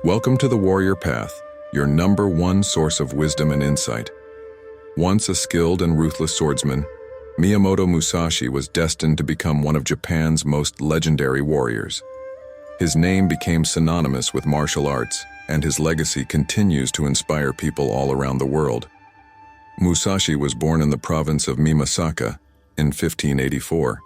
Welcome to the Warrior Path, your #1 source of wisdom and insight. Once a skilled and ruthless swordsman, Miyamoto Musashi was destined to become one of Japan's most legendary warriors. His name became synonymous with martial arts, and his legacy continues to inspire people all around the world. Musashi was born in the province of Miyamoto in 1584.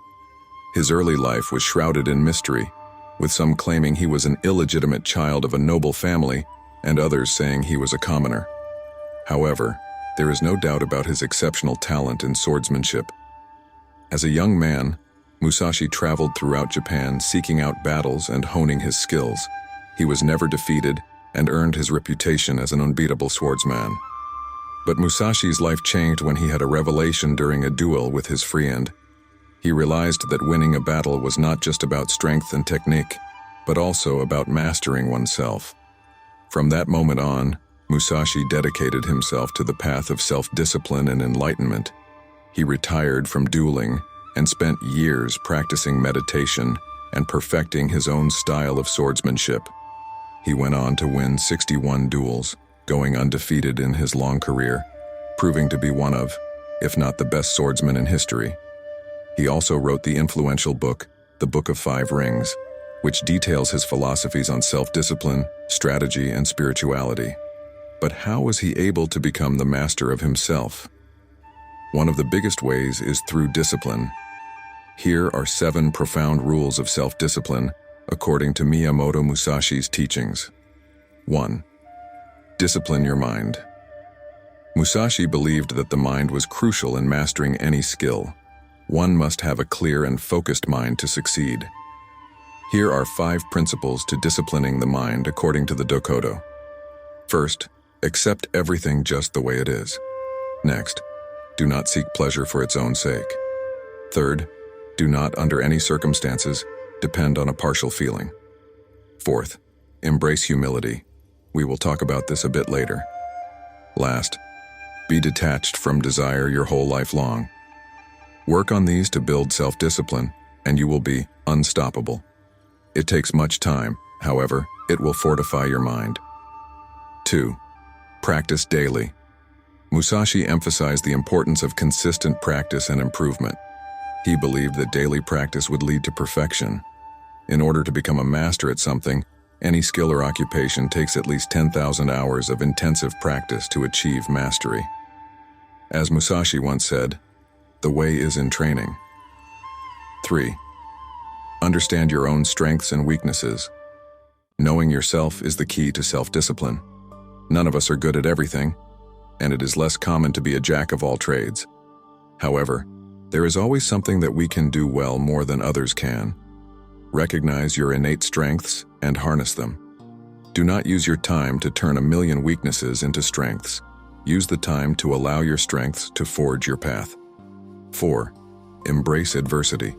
His early life was shrouded in mystery, with some claiming he was an illegitimate child of a noble family and others saying he was a commoner. However, there is no doubt about his exceptional talent in swordsmanship. As a young man, Musashi traveled throughout Japan seeking out battles and honing his skills. He was never defeated and earned his reputation as an unbeatable swordsman. But Musashi's life changed when he had a revelation during a duel with his friend. He realized that winning a battle was not just about strength and technique, but also about mastering oneself. From that moment on, Musashi dedicated himself to the path of self-discipline and enlightenment. He retired from dueling and spent years practicing meditation and perfecting his own style of swordsmanship. He went on to win 61 duels, going undefeated in his long career, proving to be one of, if not the best swordsman in history. He also wrote the influential book, The Book of Five Rings, which details his philosophies on self-discipline, strategy, and spirituality. But how was he able to become the master of himself? One of the biggest ways is through discipline. Here are 7 profound rules of self-discipline, according to Miyamoto Musashi's teachings. 1. Discipline your mind. Musashi believed that the mind was crucial in mastering any skill. One must have a clear and focused mind to succeed. Here are 5 principles to disciplining the mind according to the Dokodo. First, accept everything just the way it is. Next, do not seek pleasure for its own sake. Third, do not, under any circumstances, depend on a partial feeling. Fourth, embrace humility. We will talk about this a bit later. Last, be detached from desire your whole life long. Work on these to build self-discipline, and you will be unstoppable. It takes much time, however, it will fortify your mind. 2. Practice daily. Musashi emphasized the importance of consistent practice and improvement. He believed that daily practice would lead to perfection. In order to become a master at something, any skill or occupation takes at least 10,000 hours of intensive practice to achieve mastery. As Musashi once said, the way is in training. 3. Understand your own strengths and weaknesses. Knowing yourself is the key to self-discipline. None of us are good at everything, and it is less common to be a jack of all trades. However, there is always something that we can do well more than others can. Recognize your innate strengths and harness them. Do not use your time to turn a million weaknesses into strengths. Use the time to allow your strengths to forge your path. 4. Embrace adversity.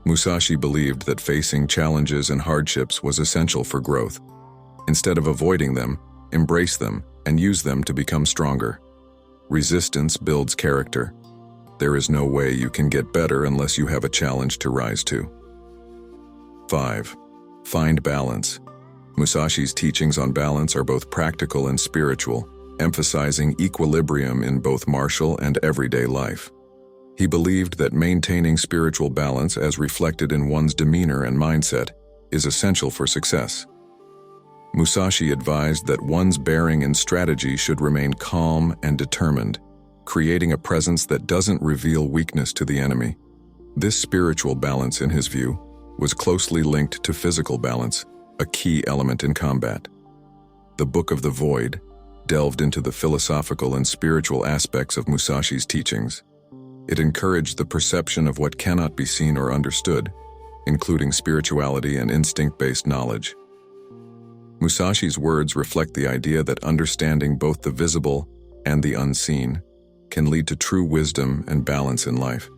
Musashi believed that facing challenges and hardships was essential for growth. Instead of avoiding them, embrace them and use them to become stronger. Resistance builds character. There is no way you can get better unless you have a challenge to rise to. 5. Find balance. Musashi's teachings on balance are both practical and spiritual, emphasizing equilibrium in both martial and everyday life. He believed that maintaining spiritual balance as reflected in one's demeanor and mindset is essential for success. Musashi advised that one's bearing and strategy should remain calm and determined, creating a presence that doesn't reveal weakness to the enemy. This spiritual balance, in his view, was closely linked to physical balance, a key element in combat. The Book of the Void delved into the philosophical and spiritual aspects of Musashi's teachings. It encouraged the perception of what cannot be seen or understood, including spirituality and instinct-based knowledge. Musashi's words reflect the idea that understanding both the visible and the unseen can lead to true wisdom and balance in life.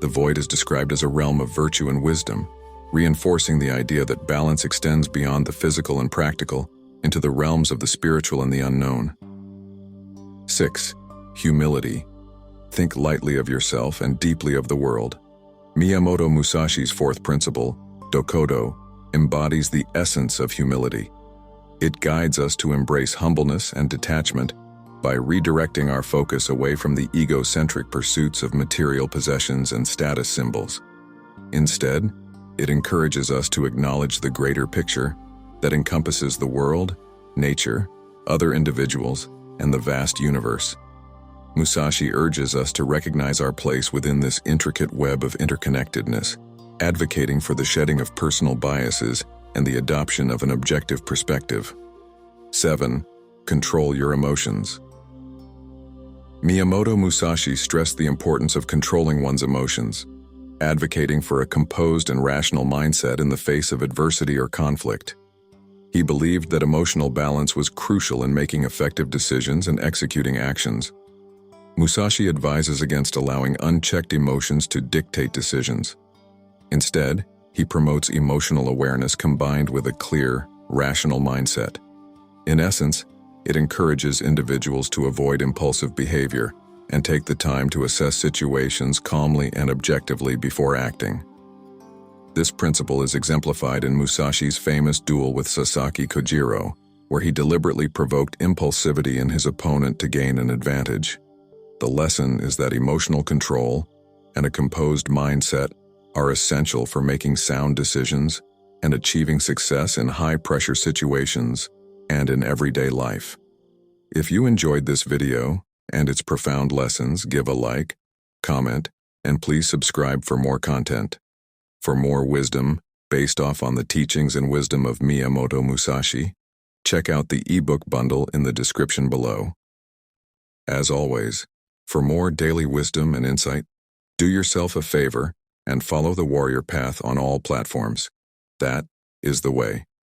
The void is described as a realm of virtue and wisdom, reinforcing the idea that balance extends beyond the physical and practical into the realms of the spiritual and the unknown. 6. Humility. Think lightly of yourself and deeply of the world. Miyamoto Musashi's 4th principle, Dokodo, embodies the essence of humility. It guides us to embrace humbleness and detachment by redirecting our focus away from the egocentric pursuits of material possessions and status symbols. Instead, it encourages us to acknowledge the greater picture that encompasses the world, nature, other individuals, and the vast universe. Musashi urges us to recognize our place within this intricate web of interconnectedness, advocating for the shedding of personal biases and the adoption of an objective perspective. 7. Control your emotions. Miyamoto Musashi stressed the importance of controlling one's emotions, advocating for a composed and rational mindset in the face of adversity or conflict. He believed that emotional balance was crucial in making effective decisions and executing actions. Musashi advises against allowing unchecked emotions to dictate decisions. Instead, he promotes emotional awareness combined with a clear, rational mindset. In essence, it encourages individuals to avoid impulsive behavior and take the time to assess situations calmly and objectively before acting. This principle is exemplified in Musashi's famous duel with Sasaki Kojiro, where he deliberately provoked impulsivity in his opponent to gain an advantage. The lesson is that emotional control and a composed mindset are essential for making sound decisions and achieving success in high-pressure situations and in everyday life. If you enjoyed this video and its profound lessons, give a like, comment, and please subscribe for more content. For more wisdom based off on the teachings and wisdom of Miyamoto Musashi, check out the ebook bundle in the description below. As always, for more daily wisdom and insight, do yourself a favor and follow the warrior path on all platforms. That is the way.